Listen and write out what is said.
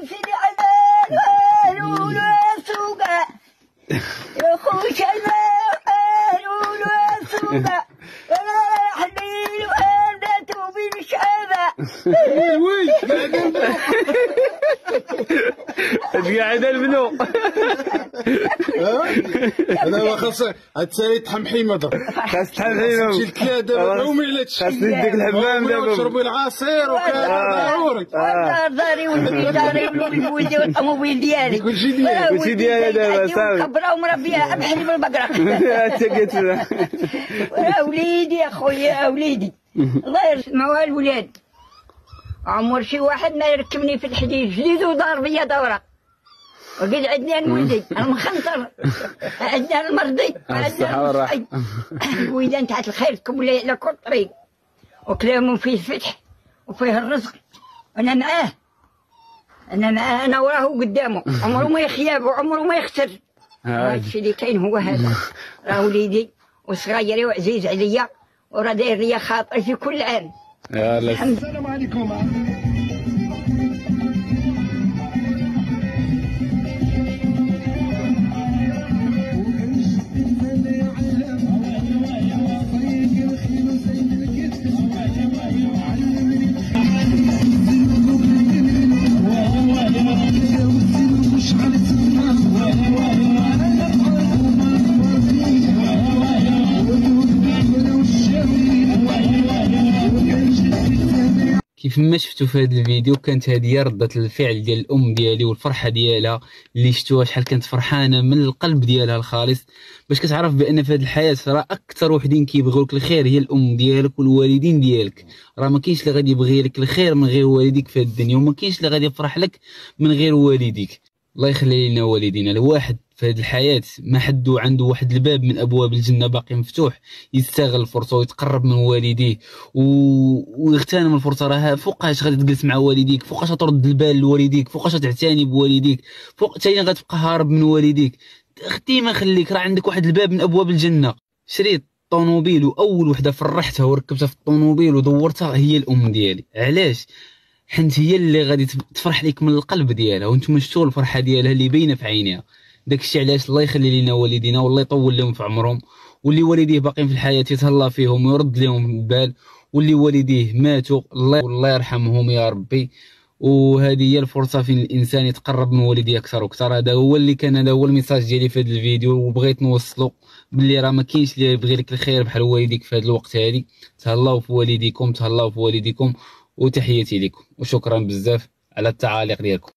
سيدي عمال قالوا سوقا يا خوش عمال قالوا سوقا انا حليل وامدته بالشعبة. وي قاعد البنو انا ما خاص تسالي تحمحي مدر خاص تحمحي شي الكلا دابا نومي لا تشي خاص نديك الحمام دابا تشربي العصير وضروري داري ولدي داري ولدي والطوموبيل ديالي كلشي ديالك كلشي ديالها دابا صافي مكبره ومربيه بحال بالبقره. انت قلت له وليدي اخويا وليدي الله يرحمها الولاد. عمر شي واحد ما يركبني في الحديد جديد ودار بيا دوره وقد عندنا الولدي المخنطر عندنا المرضي الصحة والراحة. الويدان تاعت الخير تكمل على كل طريق وكلامه فيه فتح وفيه الرزق. انا معاه انا وراه قدامه عمره ما يخيب وعمره ما يخسر. هادشي اللي كاين هو هذا. راه وليدي وصغيري وعزيز عليا وراه داير ليا خاطر في كل عام. السلام عليكم. كيف ما شفتوا في هذا الفيديو كانت هذه ردة الفعل ديال الام ديالي والفرحه ديالها اللي شفتوها شحال كانت فرحانه من القلب ديالها الخالص، باش كتعرف بان في هذه الحياه راه اكثر وحدين كيبغيوك الخير هي الام ديالك والوالدين ديالك. راه ما كاينش اللي غادي يبغي لك الخير من غير والديك في هذه الدنيا، وما كاينش اللي غادي يفرح لك من غير والديك. الله يخلي لنا والدينا. الواحد في هذه الحياة ما حدو عنده واحد الباب من أبواب الجنة باقي مفتوح يستغل الفرصة ويتقرب من والديه ويغتنم الفرصة. راه فوقاش غادي تجلس مع والديك، فوقاش ترد البال لوالديك، فوقاش تعتني بوالديك، فوق تاني غتبقى هارب من والديك. ديما خليك راه عندك واحد الباب من أبواب الجنة. شريت طونوبيل وأول وحدة فرحتها وركبتها في الطونوبيل ودورتها هي الأم ديالي. علاش؟ حنت هي اللي غادي تفرح لك من القلب ديالها، وانتم شفتوا الفرحه ديالها اللي باينه في عينيها. داكشي علاش الله يخلي لنا والدينا والله يطول لهم في عمرهم، واللي والديه باقيين في الحياه يتهلا فيهم ويرد لهم البال، واللي والديه ماتوا الله يرحمهم يا ربي. وهذه هي الفرصه فين الانسان يتقرب من والديه اكثر واكثر. هذا هو الميساج ديالي في هذا الفيديو، وبغيت نوصلو باللي راه ما كاينش اللي يبغي لك الخير بحال والديك في هذا الوقت هذه. تهلاو في والديكم، تهلاو في والديكم، وتحياتي لكم وشكرا بزاف على التعاليق ديالكم.